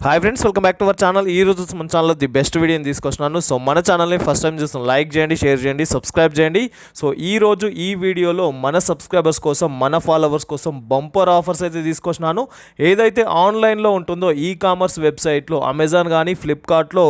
Hi friends, welcome back to our channel. ఈ రోజు మన ఛానల్లో ది బెస్ట్ వీడియోని తీసుకొచ్చినాను. సో మన ఛానల్ని ఫస్ట్ టైం చూస్తాం, లైక్ చేయండి, షేర్ చేయండి, సబ్స్క్రైబ్ చేయండి. సో ఈ రోజు ఈ వీడియోలో మన సబ్స్క్రైబర్స్ కోసం, మన ఫాలోవర్స్ కోసం బంపర్ ఆఫర్స్ అయితే తీసుకొచ్చినాను. ఏదైతే ఆన్లైన్లో ఉంటుందో ఈ కామర్స్ వెబ్సైట్లో, అమెజాన్ కానీ ఫ్లిప్కార్ట్లో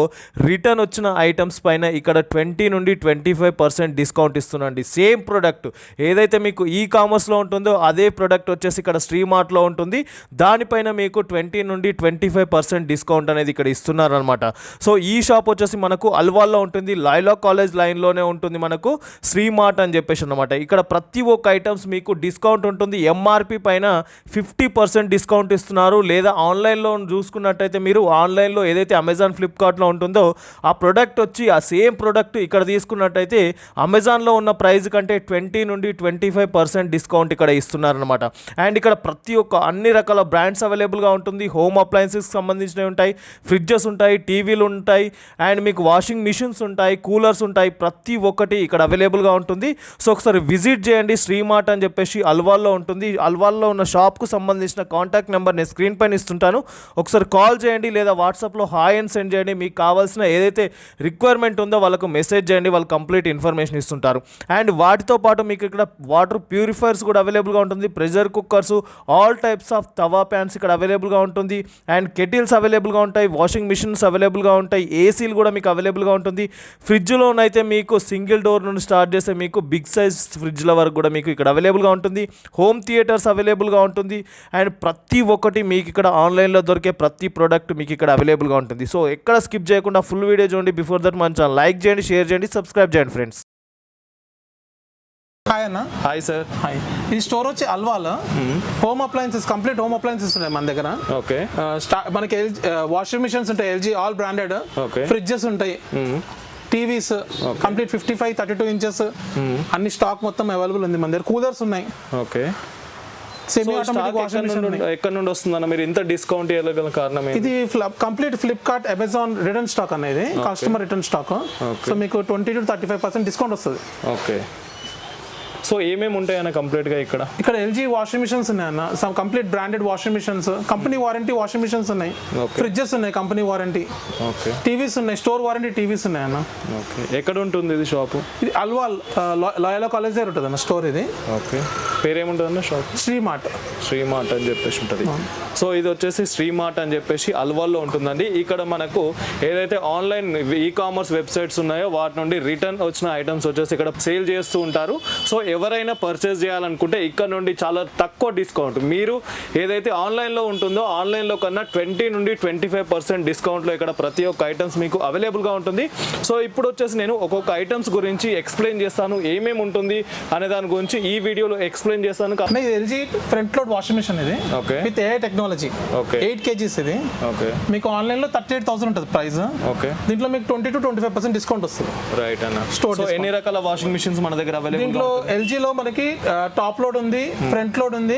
రిటర్న్ వచ్చిన ఐటమ్స్ పైన ఇక్కడ 20 నుండి 25% డిస్కౌంట్ ఇస్తున్నాండి. సేమ్ ప్రోడక్ట్ ఏదైతే మీకు ఈ కామర్స్లో ఉంటుందో అదే ప్రోడక్ట్ వచ్చేసి ఇక్కడ శ్రీమార్ట్లో ఉంటుంది. దానిపైన మీకు 20 నుండి 25% డిస్కౌంట్ అనేది ఇక్కడ ఇస్తున్నారనమాట. సో ఈ షాప్ వచ్చేసి మనకు అల్వాల్లో ఉంటుంది, లైలా కాలేజ్ లైన్లోనే ఉంటుంది మనకు శ్రీమార్ట్ అని చెప్పేసి అనమాట. ఇక్కడ ప్రతి ఒక్క ఐటమ్స్ మీకు డిస్కౌంట్ ఉంటుంది. ఎంఆర్పి పైన 50% డిస్కౌంట్ ఇస్తున్నారు. లేదా ఆన్లైన్లో చూసుకున్నట్టయితే మీరు ఆన్లైన్లో ఏదైతే అమెజాన్ ఫ్లిప్కార్ట్లో ఉంటుందో ఆ ప్రోడక్ట్ వచ్చి ఆ సేమ్ ప్రోడక్ట్ ఇక్కడ తీసుకున్నట్టయితే అమెజాన్లో ఉన్న ప్రైస్ కంటే 20 నుండి 25% డిస్కౌంట్ ఇక్కడ ఇస్తున్నారనమాట. అండ్ ఇక్కడ ప్రతి ఒక్క అన్ని రకాల బ్రాండ్స్ అవైలబుల్గా ఉంటుంది. హోమ్ అప్లయన్సెస్కి సంబంధించినవి ఉంటాయి, ఫ్రిడ్జెస్ ఉంటాయి, టీవీలు ఉంటాయి, అండ్ మీకు వాషింగ్ మిషన్స్ ఉంటాయి, కూలర్స్ ఉంటాయి. ప్రతి ఒక్కటి ఇక్కడ అవైలబుల్గా ఉంటుంది. సో ఒకసారి విజిట్ చేయండి. శ్రీమార్ట్ అని చెప్పేసి అల్వాల్లో ఉంటుంది. అల్వాల్లో ఉన్న షాప్కు సంబంధించిన కాంటాక్ట్ నెంబర్ నేను స్క్రీన్ పైన ఇస్తుంటాను. ఒకసారి కాల్ చేయండి లేదా వాట్సాప్లో హాయ్ అని సెండ్ చేయండి. మీకు కావాల్సిన ఏదైతే రిక్వైర్మెంట్ ఉందో వాళ్ళకు మెసేజ్ చేయండి, వాళ్ళు కంప్లీట్ ఇన్ఫర్మేషన్ ఇస్తుంటారు. అండ్ వాటితో పాటు మీకు ఇక్కడ వాటర్ ప్యూరిఫైర్స్ కూడా అవైలబుల్గా ఉంటుంది, pressure cookers, all types of tawa pans ఇక్కడ అవైలబుల్గా ఉంటుంది. అండ్ కెటిల్స్ అవైలబుల్గా ఉంటాయి, వాషింగ్ మిషన్స్ అవైలబుల్గా ఉంటాయి, ఏసీలు కూడా మీకు అవైలబుల్గా ఉంటుంది. ఫ్రిడ్జ్లోనైతే మీకు సింగిల్ డోర్ నుండి స్టార్ట్ చేస్తే మీకు బిగ్ సైజ్ ఫ్రిడ్జ్ల వరకు కూడా మీకు ఇక్కడ అవైలబుల్గా ఉంటుంది. హోమ్ థియేటర్స్ అవైలబుల్గా ఉంటుంది. అండ్ ప్రతి ఒక్కటి మీకు ఇక్కడ ఆన్లైన్లో దొరికే ప్రతి ప్రోడక్ట్ మీకు ఇక్కడ అవైలబుల్గా ఉంటుంది. సో ఎక్కడ స్కిప్ చేయకుండా ఫుల్ వీడియో చూడండి. బిఫోర్ దట్ మన ఛానల్ లైక్ చేయండి, షేర్ చేయండి, సబ్స్క్రైబ్ చేయండి ఫ్రెండ్స్. హాయ్ అన్న. Hi sir. హాయ్. ఈ స్టోర్ వచ్చి అల్వాలో home appliances, complete home appliances ఉన్నాయి మన దగ్గర. ఓకే. మనకి వాషింగ్ మిషన్స్ ఉంటాయి, ఎల్జీ ఆల్ బ్రాండెడ్. ఫ్రిడ్జెస్ ఉంటాయి, టీవీస్ కంప్లీట్ 55-32 ఇంచెస్ అన్ని స్టాక్ మొత్తం అవైలబుల్ ఉంది మన దగ్గర. కూలర్స్ ఉన్నాయి. Okay. Semi automatic washing machine ఉన్నాయి. ఎక్కడ నుండి వస్తుందన్న మీరు ఇంత డిస్కౌంట్ ఇవ్వగల కారణం ఏంటి? ఇది complete Flipkart, Amazon return stock అనేది, కస్టమర్ రిటర్న్ స్టాక్. సో మీకు 20-35% డిస్కౌంట్ వస్తుంది. ఓకే. సో ఏమేమి ఉంటాయన్న కంప్లీట్గా ఇక్కడ ఎల్జీ వాషింగ్ మిషన్స్ ఉన్నాయి అన్న, some complete branded washing machines, company warranty washing machines ఉన్నాయి, ఫ్రిడ్జెస్ ఉన్నాయి కంపెనీ వారంటీ, ఓకే, టీవీస్ ఉన్నాయి, స్టోర్ వారంటీ టీవీస్ ఉన్నాయి అన్న. ఓకే. ఎక్కడ ఉంటుంది ఇది షాపు? ఇది అల్వాల్ లాయలా కాలేజ్ దగ్గర ఉంటుంది అన్న స్టోర్ ఇది. ఓకే. పేరేముంటుంది అన్న షాప్? శ్రీమార్ట్ అని చెప్పేసి ఉంటుంది. సో ఇది వచ్చేసి శ్రీమార్ట్ అని చెప్పేసి అల్వాల్లో ఉంటుందండి. ఇక్కడ మనకు ఏదైతే ఆన్లైన్ ఈ కామర్స్ వెబ్సైట్స్ ఉన్నాయో వాటి నుండి రిటర్న్ వచ్చిన ఐటమ్స్ వచ్చేసి ఇక్కడ సేల్ చేస్తూ ఉంటారు. సో ఎవరైనా పర్చేస్ చేయాలనుకుంటే ఇక్కడ నుండి చాలా తక్కువ డిస్కౌంట్, మీరు ఏదైతే ఆన్లైన్లో ఉంటుందో ఆన్లైన్లో కన్నా 20 నుండి 25% డిస్కౌంట్లో ఇక్కడ ప్రతి ఒక్క ఐటమ్స్ మీకు అవైలబుల్గా ఉంటుంది. సో ఇప్పుడు వచ్చేసి నేను ఒక్కొక్క ఐటమ్స్ గురించి ఎక్స్ప్లెయిన్ చేస్తాను, ఏమేమి ఉంటుంది అనే దాని గురించి ఈ వీడియోలో ఎక్స్ప్లెయిన్ చేస్తాను. LG front load washing machine ఇది, okay, with AI technology, 8 kgs ఇది. ఓకే. మీకు ఆన్లైన్లో 38,000 ఉంటుంది ప్రైస్. ఓకే. దీంట్లో మీకు 20-25% డిస్కౌంట్ వస్తుంది. రైట్ అన్న. సో ఎన్ని రకాల వాషింగ్ మిషన్స్ మన దగ్గర అవైలబుల్? దీంట్లో ఎల్జీలో మనకి టాప్ లోడ్ ఉంది, ఫ్రంట్ లోడ్ ఉంది,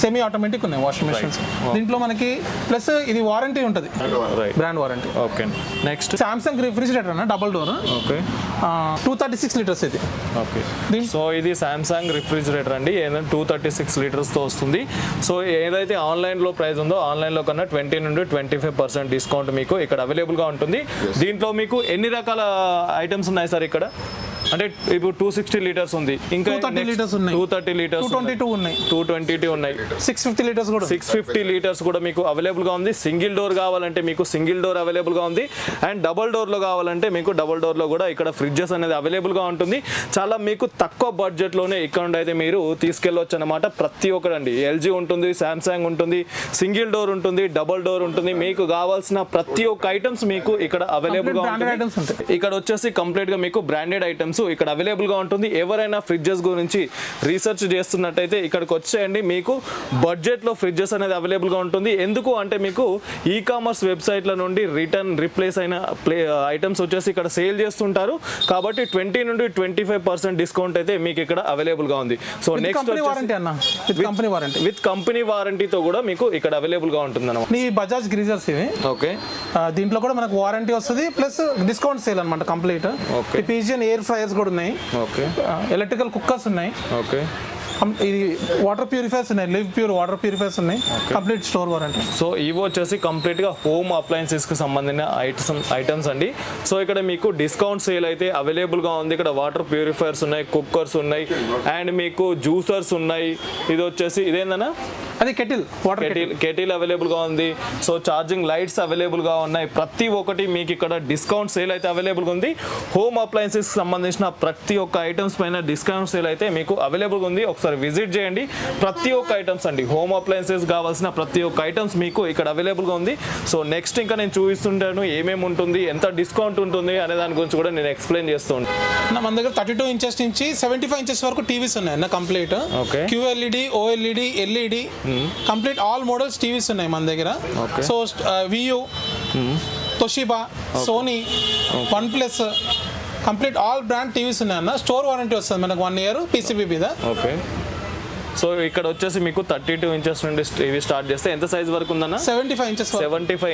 సెమీ ఆటోమేటిక్ ఉన్నాయి వాషింగ్ మిషన్స్. దీంట్లో మనకి ప్లస్ ఇది వారంటీ ఉంటుంది, brand warranty. Okay. Next Samsung refrigerator అన్న, డబుల్ డోర్. ఓకే. 236 లీటర్స్ ఇది. ఓకే. సో ఇది సామ్సంగ్ రిఫ్రిజిరేటర్ అండి, ఏదైనా 236 లీటర్స్తో వస్తుంది. సో ఏదైతే ఆన్లైన్లో ప్రైస్ ఉందో ఆన్లైన్లో కన్నా 20 నుండి 25% డిస్కౌంట్ మీకు ఇక్కడ అవైలబుల్గా ఉంటుంది. దీంట్లో మీకు ఎన్ని రకాల ఐటమ్స్ ఉన్నాయి సార్ ఇక్కడ? అంటే ఇప్పుడు 260 లీటర్స్ ఉంది, ఇంకా 230 లీటర్స్ ఉన్నాయి, 230 లీటర్స్, 222 ఉన్నాయి, 222 ఉన్నాయి, 650 లీటర్స్ కూడా, 650 లీటర్స్ కూడా మీకు అవైలబుల్గా ఉంది. సింగిల్ డోర్ కావాలంటే మీకు సింగిల్ డోర్ అవైలబుల్గా ఉంది. అండ్ డబుల్ డోర్లో కావాలంటే మీకు డబుల్ డోర్లో కూడా ఇక్కడ ఫ్రిడ్జెస్ అనేది అవైలబుల్గా ఉంటుంది. చాలా మీకు తక్కువ బడ్జెట్లోనే ఇక్కడ నుండి అయితే మీరు తీసుకెళ్ళవచ్చు అనమాట. ప్రతి ఒక్కరండి, ఎల్జీ ఉంటుంది, సామ్సంగ్ ఉంటుంది, సింగిల్ డోర్ ఉంటుంది, డబుల్ డోర్ ఉంటుంది, మీకు కావాల్సిన ప్రతి ఒక్క ఐటమ్స్ మీకు ఇక్కడ అవైలబుల్గా ఉంటుంది. ఇక్కడ వచ్చేసి కంప్లీట్గా మీకు బ్రాండెడ్ ఐటమ్స్ ఇక్కడ అవైలబుల్గా ఉంటుంది. ఎవరైనా ఫ్రిడ్జెస్ గురించి రీసెర్చ్ చేస్తున్నట్టయితే ఇక్కడికి వచ్చేయండి, మీకు బడ్జెట్లో ఫ్రిడ్జెస్ అనేది అవైలబుల్గా ఉంటుంది. ఎందుకు అంటే మీకు ఈ కామర్స్ వెబ్సైట్ల నుండి రిటర్న్ రీప్లేస్ అయిన ఐటమ్స్ వచ్చేసి ఇక్కడ సేల్ చేస్తుంటారు. కాబట్టి 20 నుండి 25% డిస్కౌంట్ అయితే మీకు ఇక్కడ అవైలబుల్గా ఉంది. సో నెక్స్ట్ విత్ కంపెనీ వారంటీతో కూడా మీకు ఇక్కడ అవైలబుల్గా ఉంటుంది అన్నమాట. ఈ బజాజ్ గ్రీజర్స్ ఇవి. ఓకే. దీంట్లో కూడా మనకు వారంటీ వస్తుంది, ప్లస్ డిస్కౌంట్ సేల్ అనమాట కంప్లీట్. పిజియన్ ఎయిర్ ఫ్రైయర్స్ కూడా ఉన్నాయి. ఓకే. ఎలక్ట్రికల్ కుక్కర్స్ ఉన్నాయి. ఓకే. ఇది వాటర్ ప్యూరిఫైర్స్ ఉన్నాయి, లివ్ ప్యూర్ వాటర్ ప్యూరిఫైర్స్ ఉన్నాయి, కంప్లీట్ స్టోర్ వారంటీ. సో ఇవి వచ్చేసి కంప్లీట్గా హోమ్ అప్లయన్సెస్కి సంబంధించిన ఐటమ్స్ అండి. సో ఇక్కడ మీకు డిస్కౌంట్ సేల్ అయితే అవైలబుల్గా ఉంది. ఇక్కడ వాటర్ ప్యూరిఫైర్స్ ఉన్నాయి, కుక్కర్స్ ఉన్నాయి, అండ్ మీకు జ్యూసర్స్ ఉన్నాయి. ఇది వచ్చేసి ఇదేందన్నా అది కెటిల్, వాటర్ కెటిల్ అవైలబుల్గా ఉంది. సో ఛార్జింగ్ లైట్స్ అవైలబుల్గా ఉన్నాయి. ప్రతి ఒక్కటి మీకు ఇక్కడ డిస్కౌంట్ సేల్ అయితే అవైలబుల్గా ఉంది. హోమ్ అప్లయన్సెస్కి సంబంధించిన ప్రతి ఒక్క ఐటమ్స్ పైన డిస్కౌంట్ సేల్ అయితే మీకు అవైలబుల్గా ఉంది. ఒకసారి విజిట్ చేయండి. ప్రతి ఒక్క ఐటమ్స్ అండి, హోమ్ అప్లయన్సెస్ కావాల్సిన ప్రతి ఒక్క ఐటమ్స్ మీకు ఇక్కడ అవైలబుల్గా ఉంది. సో నెక్స్ట్ ఇంకా నేను చూపిస్తుంటాను ఏమేమి ఉంటుంది, ఎంత డిస్కౌంట్ ఉంటుంది అనే దాని గురించి కూడా నేను ఎక్స్ప్లెయిన్ చేస్తూ ఉంటాను. మన దగ్గర 32 ఇంచెస్ నుంచి 75 ఇంచెస్ వరకు టీవీస్ ఉన్నాయి అన్న complete. Okay, QLED, OLED, LED complete all models TVs ఉన్నాయి మన దగ్గర. So Vu, Toshiba, Sony, OnePlus complete all brand TVs ఉన్నాయి అన్న. స్టోర్ వారంటీ వస్తుంది మనకు 1 year PCB మీద. ఓకే, సో ఇక్కడ వచ్చేసి మీకు 32 ఇంచెస్ నుండి టీవీ స్టార్ట్ చేస్తే ఎంత సైజ్ వరకు ఉందన్న? 75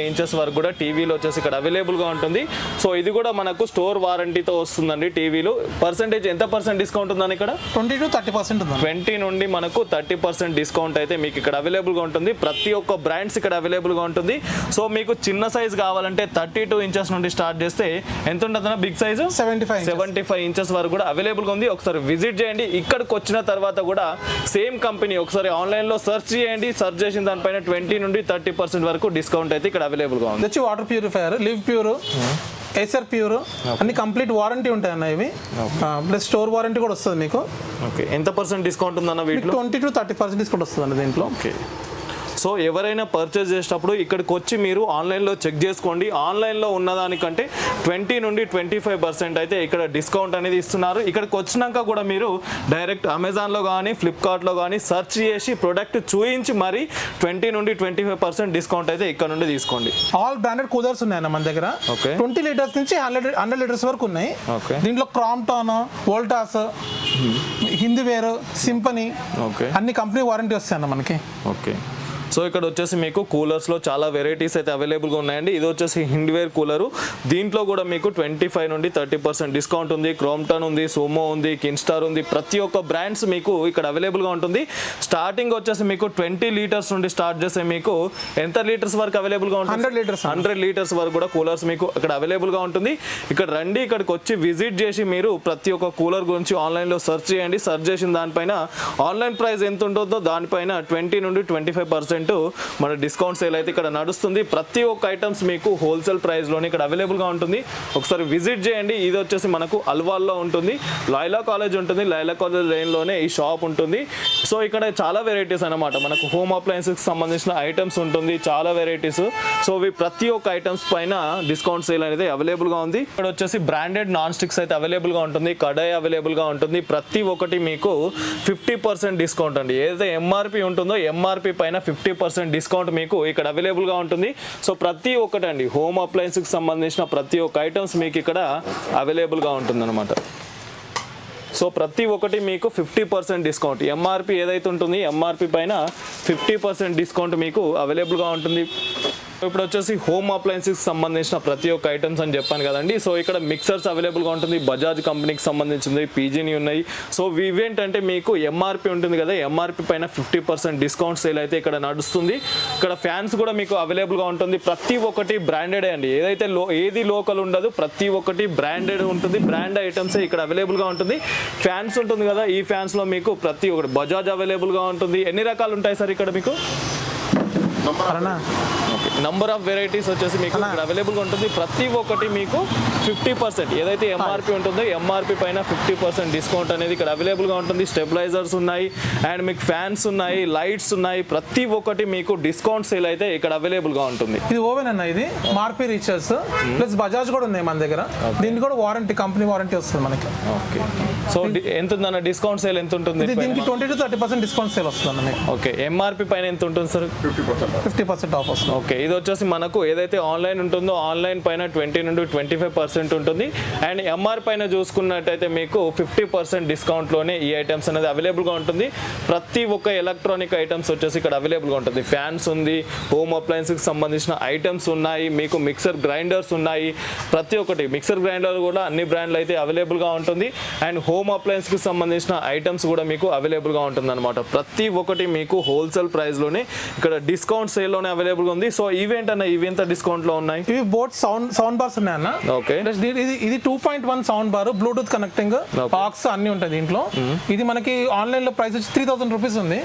ఇంచెస్ వరకు కూడా టీవీలో వచ్చేసి ఇక్కడ అవైలబుల్గా ఉంటుంది. సో ఇది కూడా మనకు స్టోర్ వారంటీతో వస్తుందండి. టీవీలు పర్సెంటేజ్ ఎంత పర్సెంట్ డిస్కౌంట్ ఉందని ఇక్కడ? 20 to 30% ఉంది. 20 నుండి మనకు 30% డిస్కౌంట్ అయితే మీకు ఇక్కడ అవైలబుల్గా ఉంటుంది. ప్రతి ఒక్క బ్రాండ్స్ ఇక్కడ అవైలబుల్గా ఉంటుంది. సో మీకు చిన్న సైజ్ కావాలంటే 32 ఇంచెస్ నుండి స్టార్ట్ చేస్తే ఎంత ఉంటుందన్న? బిగ్ సైజు 75 ఇంచెస్ వరకు కూడా అవైలబుల్గా ఉంది. ఒకసారి విజిట్ చేయండి. ఇక్కడికి వచ్చిన తర్వాత కూడా సేమ్ కంపెనీ ఒకసారి ఆన్లైన్లో సెర్చ్ చేయండి. సెర్చ్ చేసిన దానిపైన 20 నుండి 30% వరకు డిస్కౌంట్ అయితే ఇక్కడ అవైలబుల్గా ఉంది. వచ్చి water purifier, live pure, Acer pure అన్ని కంప్లీట్ వారంటీ ఉంటాయి అన్న. ఇవి ప్లస్ స్టోర్ వారంటీ కూడా వస్తుంది మీకు. ఓకే, ఎంత పర్సెంట్ డిస్కౌంట్ ఉందన్న వీటిలో? 20 to 30% డిస్కౌంట్ వస్తుంది అన్న దీంట్లో. ఓకే, సో ఎవరైనా పర్చేస్ చేసేటప్పుడు ఇక్కడికి వచ్చి మీరు ఆన్లైన్లో చెక్ చేసుకోండి. ఆన్లైన్లో ఉన్నదానికంటే 20 నుండి 25% అయితే ఇక్కడ డిస్కౌంట్ అనేది ఇస్తున్నారు. ఇక్కడికి వచ్చినాక కూడా మీరు డైరెక్ట్ అమెజాన్లో కానీ ఫ్లిప్కార్ట్లో కానీ సెర్చ్ చేసి ప్రొడక్ట్ చూయించి మరి 20 నుండి 25% డిస్కౌంట్ అయితే ఇక్కడ నుండి తీసుకోండి. ఆల్ బ్రాండెడ్ కూలర్స్ ఉన్నాయన్న మన దగ్గర. 20 లీటర్స్ నుంచి 100 లీటర్స్ వరకు ఉన్నాయి. దీంట్లో క్రాంప్టాన్, వోల్టాస్, హిందీవేర్, సింపనీ అన్ని కంపెనీ వారంటీ వస్తాయి అన్న మనకి. ఓకే, సో ఇక్కడ వచ్చేసి మీకు కూలర్స్లో చాలా వెరైటీస్ అయితే అవైలబుల్గా ఉన్నాయండి. ఇది వచ్చేసి హిండ్వేర్ కూలరు. దీంట్లో కూడా మీకు 25 నుండి 30% డిస్కౌంట్ ఉంది. క్రోమ్టన్ ఉంది, సోమో ఉంది, కిన్స్టార్ ఉంది. ప్రతి ఒక్క బ్రాండ్స్ మీకు ఇక్కడ అవైలబుల్గా ఉంటుంది. స్టార్టింగ్ వచ్చేసి మీకు 20 లీటర్స్ నుండి స్టార్ట్ చేస్తే మీకు ఎంత లీటర్స్ వరకు అవైలబుల్గా ఉంటుంది? 100 లీటర్స్ వరకు కూడా కూలర్స్ మీకు ఇక్కడ అవైలబుల్గా ఉంటుంది. ఇక్కడ రండి, ఇక్కడికి వచ్చి విజిట్ చేసి మీరు ప్రతి ఒక్క కూలర్ గురించి ఆన్లైన్లో సెర్చ్ చేయండి. సెర్చ్ చేసిన దానిపైన ఆన్లైన్ ప్రైస్ ఎంత ఉంటుందో దానిపైన 20 నుండి 25% మన డిస్కౌంట్ సేల్ అయితే ఇక్కడ నడుస్తుంది. ప్రతి ఒక్క ఐటమ్స్ మీకు హోల్సేల్ ప్రైస్లోనే ఇక్కడ అవైలబుల్గా ఉంటుంది. ఒకసారి విజిట్ చేయండి. ఇది వచ్చేసి మనకు అల్వాల్లో ఉంటుంది. లైలా కాలేజ్ ఉంటుంది. లైలా కాలేజ్ లైన్లోనే ఈ షాప్ ఉంటుంది. సో ఇక్కడ చాలా వెరైటీస్ అన్నమాట. మనకు హోమ్ అప్లయన్సెస్కి సంబంధించిన ఐటమ్స్ ఉంటుంది, చాలా వెరైటీస్. సో ఇవి ప్రతి ఒక్క ఐటమ్స్ పైన డిస్కౌంట్ సేల్ అనేది అవైలబుల్గా ఉంది. ఇక్కడ వచ్చేసి బ్రాండెడ్ నాన్ స్టిక్స్ అయితే అవైలబుల్గా ఉంటుంది. కడాయి అవైలబుల్గా ఉంటుంది. ప్రతి ఒక్కటి మీకు 50% డిస్కౌంట్ అండి. ఏదైతే ఎంఆర్పి ఉంటుందో ఎంఆర్పి పైన 50% డిస్కౌంట్ మీకు ఇక్కడ అవైలబుల్గా ఉంటుంది. సో ప్రతి ఒక్కటి అండి హోమ్ అప్లయన్స్కి సంబంధించిన ప్రతి ఒక్క ఐటమ్స్ మీకు ఇక్కడ అవైలబుల్గా ఉంటుందన్నమాట. సో ప్రతి ఒక్కటి మీకు 50% డిస్కౌంట్. ఎంఆర్పి ఏదైతే ఉంటుంది ఎంఆర్పి పైన 50% డిస్కౌంట్ మీకు అవైలబుల్గా ఉంటుంది. ఇప్పుడు వచ్చేసి హోమ్ అప్లయన్సెస్కి సంబంధించిన ప్రతి ఒక్క ఐటమ్స్ అని చెప్పాను కదండి. సో ఇక్కడ మిక్సర్స్ అవైలబుల్గా ఉంటుంది. బజాజ్ కంపెనీకి సంబంధించింది, పీజీని ఉన్నాయి. సో ఇవేంటంటే మీకు ఎంఆర్పి ఉంటుంది కదా, ఎంఆర్పి పైన 50% డిస్కౌంట్ సేల్ అయితే ఇక్కడ నడుస్తుంది. ఇక్కడ ఫ్యాన్స్ కూడా మీకు అవైలబుల్గా ఉంటుంది. ప్రతి ఒక్కటి బ్రాండెడ్ అండి. ఏదైతే ఏది లోకల్ ఉండదు, ప్రతి ఒక్కటి బ్రాండెడ్ ఉంటుంది. బ్రాండ్ ఐటమ్స్ ఇక్కడ అవైలబుల్గా ఉంటుంది. ఫ్యాన్స్ ఉంటుంది కదా, ఈ ఫ్యాన్స్లో మీకు ప్రతి ఒక్కటి బజాజ్ అవైలబుల్గా ఉంటుంది. ఎన్ని రకాలు ఉంటాయి సార్ ఇక్కడ మీకు? నంబర్ ఆఫ్ వెరైటీస్ వచ్చేసి మీకు ఇక్కడ అవైలబుల్గా ఉంటుంది. ప్రతి ఒక్కటి మీకు 50% ఏదైతే ఎంఆర్పి ఉంటుందో ఎంఆర్పి పైన 50% డిస్కౌంట్ అనేది ఇక్కడ అవైలబుల్గా ఉంటుంది. స్టెబిలైజర్స్ ఉన్నాయి, అండ్ మీకు ఫ్యాన్స్ ఉన్నాయి, లైట్స్ ఉన్నాయి. ప్రతి ఒక్కటి మీకు డిస్కౌంట్ సేల్ అయితే ఇక్కడ అవైలబుల్గా ఉంటుంది. ఇది ఓవెన్ అన్న, ఇది మార్పి రీచర్స్ ప్లస్ బజాజ్ కూడా ఉన్నాయి మన దగ్గర. దీనికి కూడా వారంటీ, కంపెనీ వారంటీ వస్తుంది మనకి. ఓకే, సో ఎంత ఉందన్న డిస్కౌంట్ సేల్ ఎంత ఉంటుంది? దీనికి 20 to 30% డిస్కౌంట్ సేల్ వస్తుంది. ఓకే, ఎంఆర్పి పైన ఎంత ఉంటుంది సార్? 50% ఆఫ్ వస్తుంది. ఓకే, ఇది వచ్చేసి మనకు ఏదైతే ఆన్లైన్ ఉంటుందో ఆన్లైన్ పైన 20 నుండి 25% ఉంటుంది. అండ్ ఎంఆర్ పైన చూసుకున్నట్టయితే మీకు 50% డిస్కౌంట్లోనే ఈ ఐటమ్స్ అనేది అవైలబుల్గా ఉంటుంది. ప్రతి ఒక్క ఎలక్ట్రానిక్ ఐటమ్స్ వచ్చేసి ఇక్కడ అవైలబుల్గా ఉంటుంది. ఫ్యాన్స్ ఉంది, హోమ్ అప్లయన్స్కి సంబంధించిన ఐటమ్స్ ఉన్నాయి, మీకు మిక్సర్ గ్రైండర్స్ ఉన్నాయి. ప్రతి ఒక్కటి మిక్సర్ గ్రైండర్ కూడా అన్ని బ్రాండ్లు అయితే అవైలబుల్గా ఉంటుంది. అండ్ హోమ్ అప్లయన్స్కి సంబంధించిన ఐటమ్స్ కూడా మీకు అవైలబుల్గా ఉంటుంది అనమాట. ప్రతి ఒక్కటి మీకు హోల్సేల్ ప్రైస్లోనే ఇక్కడ డిస్కౌంట్ సేల్లోనే అవైలబుల్గా ఉంది. సో ఇవేంటన్నా ఇవి ఎంత డిస్కౌంట్లో ఉన్నాయి? ఇవి బోట్ సౌండ్ బార్స్ ఉన్నాయి అన్న. ఓకే, ఇది 2.1 sound bar, Bluetooth connecting, box అన్ని ఉంటాయి దీంట్లో. ఇది మనకి ఆన్లైన్ లో ప్రైస్ వచ్చి 3000 రూపీస్ ఉంది.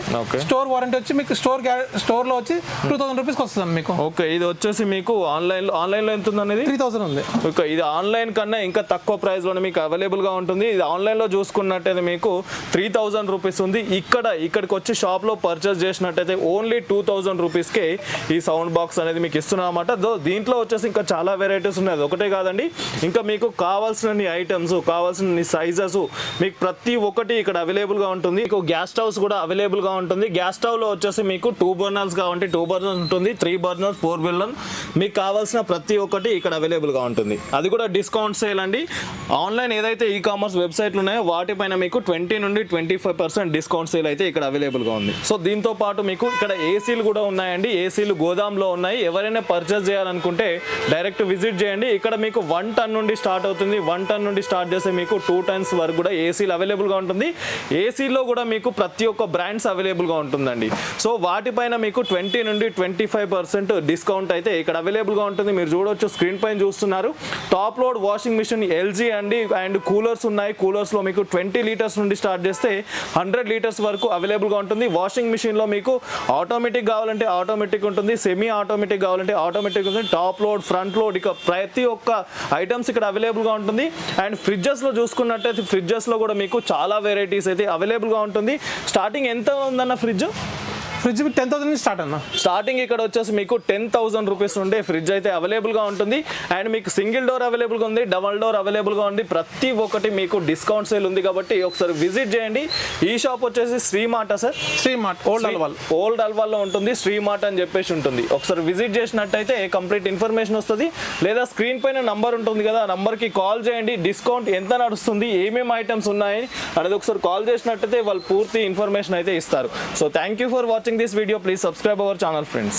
స్టోర్ వారంటీ వచ్చి మీకు స్టోర్ లో వచ్చి 2000 రూపీస్ వస్తుంది మీకు. ఓకే, ఇది వచ్చేసి మీకు ఆన్లైన్ లో ఎంత ఉంది అనేది? 3000 ఉంది. ఓకే, ఇది ఆన్లైన్ కన్నా ఇంకా తక్కువ ప్రైస్ లోనే మీకు అవైలబుల్ గా ఉంటుంది. ఇది ఆన్లైన్ లో చూసుకున్నట్టయితే మీకు 3000 రూపీస్ ఉంది. ఇక్కడికి వచ్చి షాప్ లో పర్చేస్ చేసినట్టయితే ఓన్లీ 2000 రూపీస్కే ఈ సౌండ్ బాక్స్ అనేది మీకు ఇస్తున్నాం అన్నమాట. దీంట్లో వచ్చేసి ఇంకా చాలా వెరైటీస్ ఉన్నాయి, అది ఒకటే కాదండి. ఇంకా మీకు కావాల్సిన ఐటమ్స్, కావాల్సిన సైజెస్ మీకు ప్రతి ఒక్కటి ఇక్కడ అవైలబుల్గా ఉంటుంది. మీకు గ్యాస్ స్టవ్స్ కూడా అవైలబుల్గా ఉంటుంది. గ్యాస్ స్టవ్లో వచ్చేసి మీకు 2 బర్నర్స్ కావాలంటే 2 బర్నర్స్ ఉంటుంది, 3 బర్నర్స్, 4 బర్నర్, మీకు కావాల్సిన ప్రతి ఒక్కటి ఇక్కడ అవైలబుల్గా ఉంటుంది. అది కూడా డిస్కౌంట్ సేల్ అండి. ఆన్లైన్ ఏదైతే ఈ కామర్స్ వెబ్సైట్లు ఉన్నాయో వాటిపైన మీకు 20 నుండి 25% డిస్కౌంట్ సేల్ అయితే ఇక్కడ అవైలబుల్గా ఉంది. సో దీంతో పాటు మీకు ఇక్కడ ఏసీలు కూడా ఉన్నాయండి. ఏసీలు గోదాంలో ఉన్నాయి. ఎవరైనా పర్చేస్ చేయాలనుకుంటే డైరెక్ట్ విజిట్ చేయండి. ఇక్కడ మీకు 1 టన్ నుండి స్టార్ట్ అవుతుంది. 1 టన్ నుండి స్టార్ట్ చేస్తే మీకు 2 టన్స్ వరకు కూడా ఏసీలు అవైలబుల్గా ఉంటుంది. ఏసీలో కూడా మీకు ప్రతి ఒక్క బ్రాండ్స్ అవైలబుల్గా ఉంటుందండి. సో వాటిపైన మీకు 20 నుండి 25% డిస్కౌంట్ అయితే ఇక్కడ అవైలబుల్గా ఉంటుంది. మీరు చూడవచ్చు, స్క్రీన్ పైన చూస్తున్నారు. Top load washing machine LG అండి. అండ్ కూలర్స్ ఉన్నాయి. కూలర్స్లో మీకు 20 లీటర్స్ నుండి స్టార్ట్ చేస్తే 100 లీటర్స్ వరకు అవైలబుల్గా ఉంటుంది. వాషింగ్ మిషన్లో మీకు ఆటోమేటిక్ కావాలంటే ఆటోమేటిక్ ఉంటుంది, సెమీ ఆటోమేటిక్ కావాలంటే ఆటోమేటిక్ ఉంటుంది. టాప్ లోడ్, ఫ్రంట్ లోడ్, ఇక ప్రతి ఒక్క ఐటమ్స్ ఇక్కడ అవైలబుల్గా ఉంటుంది. అండ్ ఫ్రిడ్జెస్లో చూసుకున్నట్టయితే ఫ్రిడ్జెస్లో కూడా మీకు చాలా వెరైటీస్ అయితే అవైలబుల్గా ఉంటుంది. స్టార్టింగ్ ఎంత ఉందన్న ఫ్రిడ్జ్ 10,000 నుంచి స్టార్ట్ అన్న. స్టార్టింగ్ ఇక్కడ వచ్చేసి మీకు 10,000 రూపీస్ ఉండే ఫ్రిడ్జ్ అయితే అవైలబుల్గా ఉంటుంది. అండ్ మీకు సింగిల్ డోర్ అవైలబుల్గా ఉంది, డబల్ డోర్ అవైలబుల్గా ఉంది. ప్రతి ఒక్కటి మీకు డిస్కౌంట్ సేల్ ఉంది కాబట్టి ఒకసారి విజిట్ చేయండి. ఈ షాప్ వచ్చేసి శ్రీమార్ట్ సార్, శ్రీమార్ట్ ఓల్డ్ అల్వాల్లో ఉంటుంది. శ్రీమార్ట్ అని చెప్పేసి ఉంటుంది. ఒకసారి విజిట్ చేసినట్టయితే కంప్లీట్ ఇన్ఫర్మేషన్ వస్తుంది. లేదా స్క్రీన్ పైన నంబర్ ఉంటుంది కదా, ఆ నంబర్కి కాల్ చేయండి. డిస్కౌంట్ ఎంత నడుస్తుంది, ఏమేమి ఐటమ్స్ ఉన్నాయి అనేది ఒకసారి కాల్ చేసినట్టయితే వాళ్ళు పూర్తి ఇన్ఫర్మేషన్ అయితే ఇస్తారు. So thank you for watching this video. Please subscribe our channel, friends.